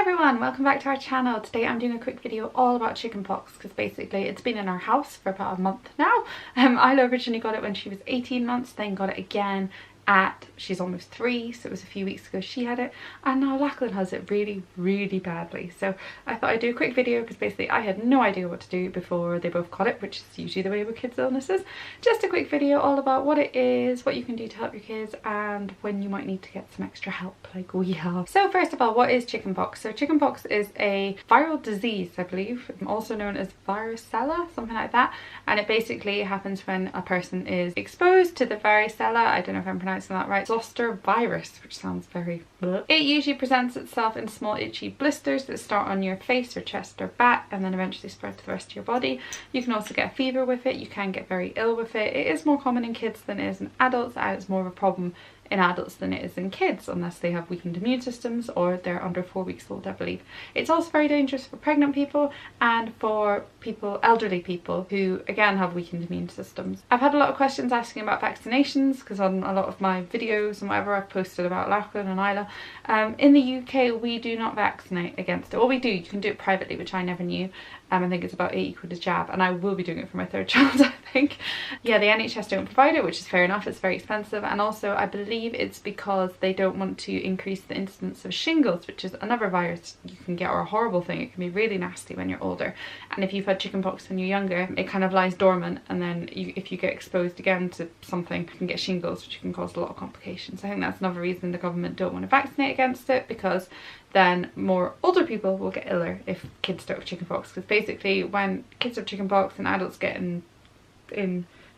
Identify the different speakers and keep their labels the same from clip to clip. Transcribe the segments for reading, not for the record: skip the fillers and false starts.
Speaker 1: everyone, welcome back to our channel. Today I'm doing a quick video all about chickenpox because basically it's been in our house for about a month now. Isla originally got it when she was 18 months, then got it again at, she's almost 3, so it was a few weeks ago she had it, and now Lachlan has it really badly. So I thought I'd do a quick video because basically I had no idea what to do before they both got it, which is usually the way with kids' illnesses. Just a quick video all about what it is, what you can do to help your kids, and when you might need to get some extra help like we have. So first of all, what is chickenpox? So chickenpox is a viral disease, I believe, also known as varicella, something like that, and it basically happens when a person is exposed to the varicella, I don't know if I'm pronouncing that right, zoster virus, which sounds very bleh. It usually presents itself in small itchy blisters that start on your face or chest or back and then eventually spread to the rest of your body. You can also get a fever with it, you can get very ill with it. It is more common in kids than it is in adults, and it's more of a problem in adults than it is in kids unless they have weakened immune systems or they're under 4 weeks old, I believe. It's also very dangerous for pregnant people and for people, elderly people who again have weakened immune systems. I've had a lot of questions asking about vaccinations because on a lot of my videos and whatever I've posted about Lachlan and Isla. In the UK we do not vaccinate against it. Well, we do, you can do it privately, which I never knew. I think it's about £80 a jab, and I will be doing it for my 3rd child, I think. Yeah, the NHS don't provide it, which is fair enough, it's very expensive, and also I believe it's because they don't want to increase the incidence of shingles, which is another virus you can get, or a horrible thing. It can be really nasty when you're older, and if you've had chickenpox when you're younger, it kind of lies dormant, and then if you get exposed again to something, you can get shingles, which can cause a lot of complications. I think that's another reason the government don't want to vaccinate against it, because then more older people will get iller if kids don't have chickenpox, because basically when kids have chickenpox and adults get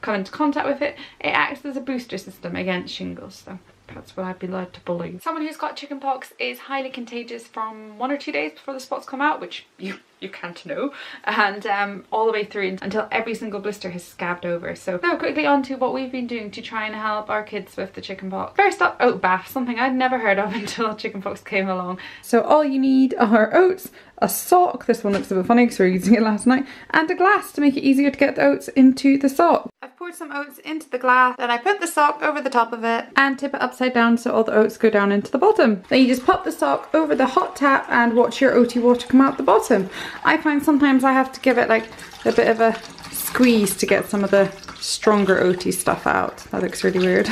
Speaker 1: come into contact with it, it acts as a booster system against shingles. So that's what I've been led to believe. Someone who's got chickenpox is highly contagious from 1 or 2 days before the spots come out, which you can't know, and all the way through until every single blister has scabbed over. So quickly on to what we've been doing to try and help our kids with the chickenpox. First up, oat bath, something I'd never heard of until chickenpox came along. So all you need are oats, a sock, this one looks a bit funny because we were using it last night, and a glass to make it easier to get the oats into the sock. I've poured some oats into the glass, then I put the sock over the top of it and tip it upside down so all the oats go down into the bottom. Then you just pop the sock over the hot tap and watch your oaty water come out the bottom. I find sometimes I have to give it like a bit of a squeeze to get some of the stronger oaty stuff out. That looks really weird.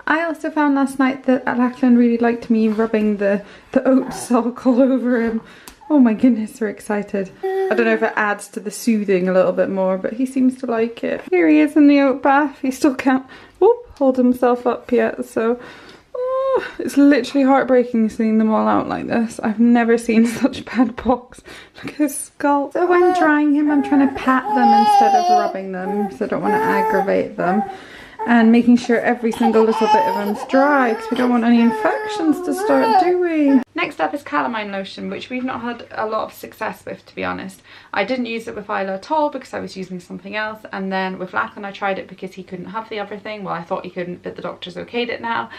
Speaker 1: I also found last night that Lachlan really liked me rubbing the oat sock all over him. Oh my goodness, we're excited. I don't know if it adds to the soothing a little bit more, but he seems to like it. Here he is in the oat bath. He still can't hold himself up yet, so it's literally heartbreaking seeing them all out like this. I've never seen such bad pox. Look at his skull. So when drying him, I'm trying to pat them instead of rubbing them, so I don't want to aggravate them. And making sure every single little bit of them's dry because we don't want any infections to start, do we? Next up is calamine lotion, which we've not had a lot of success with, to be honest. I didn't use it with Isla at all because I was using something else, and then with Lachlan I tried it because he couldn't have the other thing. Well, I thought he couldn't, but the doctors okayed it now.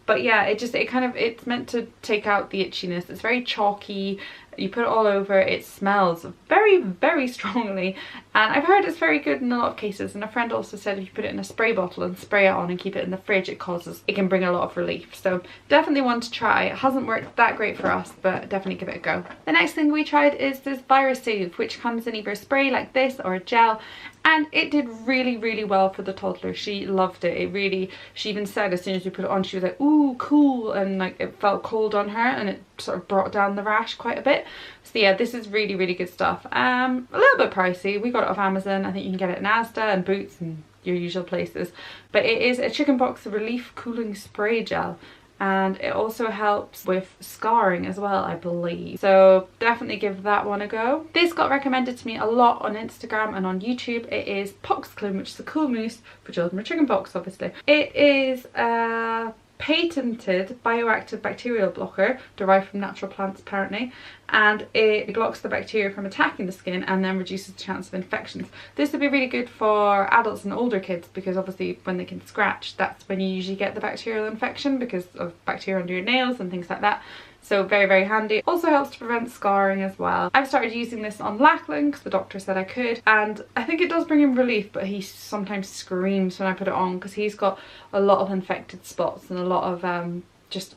Speaker 1: But yeah, it's meant to take out the itchiness. It's very chalky. You put it all over, it smells very strongly, and I've heard it's very good in a lot of cases, and a friend also said if you put it in a spray bottle and spray it on and keep it in the fridge, it can bring a lot of relief. So definitely one to try. It hasn't worked that great for us, but definitely give it a go. The next thing we tried is this virus soothe, which comes in either a spray like this or a gel, and it did really well for the toddler. She loved it. She even said as soon as we put it on, she was like, ooh, cool, and like it felt cold on her, and it sort of brought down the rash quite a bit. So yeah, this is really good stuff. A little bit pricey. We got it off Amazon. I think you can get it in Asda and Boots and your usual places, but it is a chickenpox relief cooling spray gel, and it also helps with scarring as well, I believe. So definitely give that one a go. This got recommended to me a lot on Instagram and on YouTube. It is Poxclone, which is a cool mousse for children with chickenpox, obviously. It is a patented bioactive bacterial blocker derived from natural plants apparently, and it blocks the bacteria from attacking the skin and then reduces the chance of infections. This would be really good for adults and older kids because obviously when they can scratch, that's when you usually get the bacterial infection because of bacteria under your nails and things like that. So very handy. Also helps to prevent scarring as well. I've started using this on Lachlan because the doctor said I could, and I think it does bring him relief, but he sometimes screams when I put it on because he's got a lot of infected spots and a lot of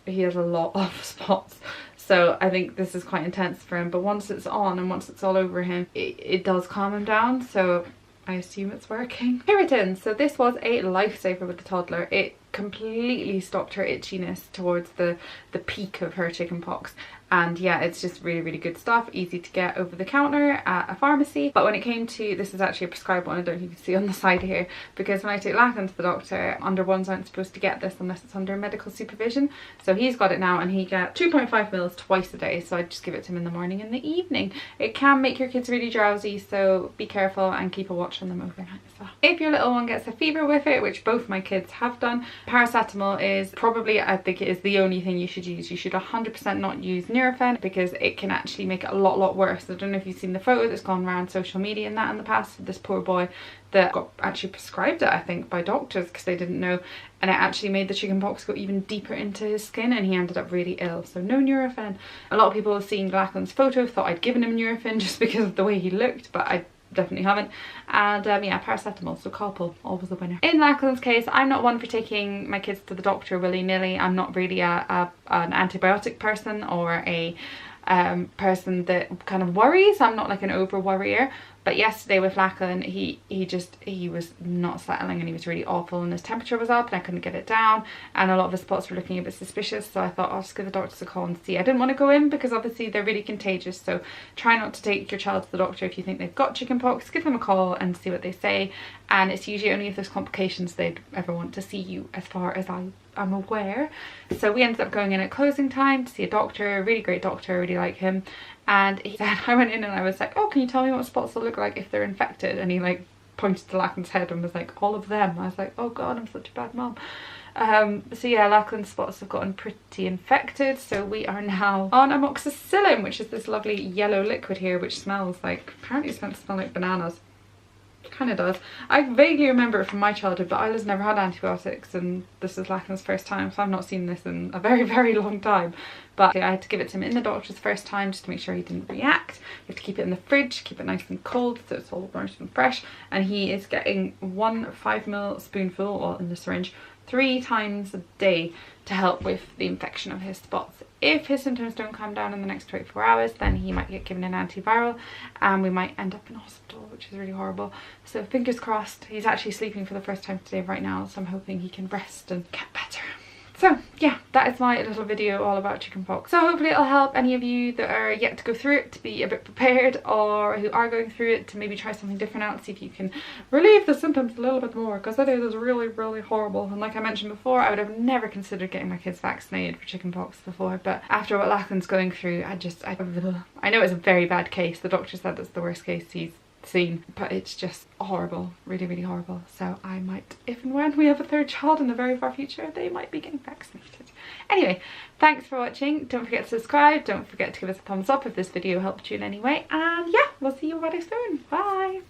Speaker 1: he has a lot of spots. So I think this is quite intense for him, but once it's on and once it's all over him, it does calm him down. So I assume it's working. Puritans. So this was a lifesaver with the toddler. It completely stopped her itchiness towards the peak of her chickenpox. And yeah, it's just really, really good stuff, easy to get over the counter at a pharmacy. But when it came to, this is actually a prescribed one, I don't know if you can see on the side here, because when I take Lachlan to the doctor, under ones aren't supposed to get this unless it's under medical supervision. So he's got it now, and he gets 2.5 mils twice a day, so I just give it to him in the morning and the evening. It can make your kids really drowsy, so be careful and keep a watch on them overnight as well. If your little one gets a fever with it, which both my kids have done, paracetamol is probably, I think it is the only thing you should use. You should 100% not use Nurofen, because it can actually make it a lot worse. I don't know if you've seen the photo that's gone around social media and that in the past of this poor boy that got actually prescribed it, I think, by doctors because they didn't know, and it actually made the chickenpox go even deeper into his skin, and he ended up really ill. So no Nurofen. A lot of people have seen Lachlan's photo, thought I'd given him Nurofen just because of the way he looked, but I definitely haven't. And yeah, paracetamol, so Calpol, always a winner. In Lachlan's case, I'm not one for taking my kids to the doctor willy-nilly. I'm not really an antibiotic person or a person that kind of worries. I'm not like an over worrier. But yesterday with Lachlan, he was not settling, and he was really awful, and his temperature was up and I couldn't get it down, and a lot of his spots were looking a bit suspicious. So I thought I'll just give the doctors a call and see. I didn't want to go in because obviously they're really contagious, so try not to take your child to the doctor if you think they've got chickenpox. Give them a call and see what they say, and it's usually only if there's complications they'd ever want to see you, as far as I'm aware. So we ended up going in at closing time to see a doctor, a really great doctor, I really like him. And he said, I went in and I was like, oh, can you tell me what spots will look like if they're infected? And he like pointed to Lachlan's head and was like, all of them. I was like, oh god, I'm such a bad mom. So yeah, Lachlan's spots have gotten pretty infected, so we are now on amoxicillin, which is this lovely yellow liquid here, which smells like, apparently it's meant to smell like bananas. Kind of does. I vaguely remember it from my childhood, but Isla's never had antibiotics, and this is Lachlan's first time, so I've not seen this in a very long time. But I had to give it to him in the doctor's first time just to make sure he didn't react. You have to keep it in the fridge, keep it nice and cold so it's all nice and fresh. And he is getting 1 5ml spoonful, or in the syringe, 3 times a day to help with the infection of his spots. If his symptoms don't calm down in the next 24 hours, then he might get given an antiviral and we might end up in hospital, which is really horrible. So fingers crossed. He's actually sleeping for the first time today right now, so I'm hoping he can rest and get better. So yeah, that is my little video all about chickenpox. So hopefully it'll help any of you that are yet to go through it to be a bit prepared, or who are going through it to maybe try something different out, see if you can relieve the symptoms a little bit more, because it is really horrible. And like I mentioned before, I would have never considered getting my kids vaccinated for chickenpox before, but after what Lachlan's going through, I know it's a very bad case. The doctor said that's the worst case he's seen, but it's just horrible, really horrible. So I might, if and when we have a third child in the very far future, they might be getting vaccinated. Anyway, thanks for watching. Don't forget to subscribe, don't forget to give us a thumbs up if this video helped you in any way, and yeah, we'll see you very soon. Bye.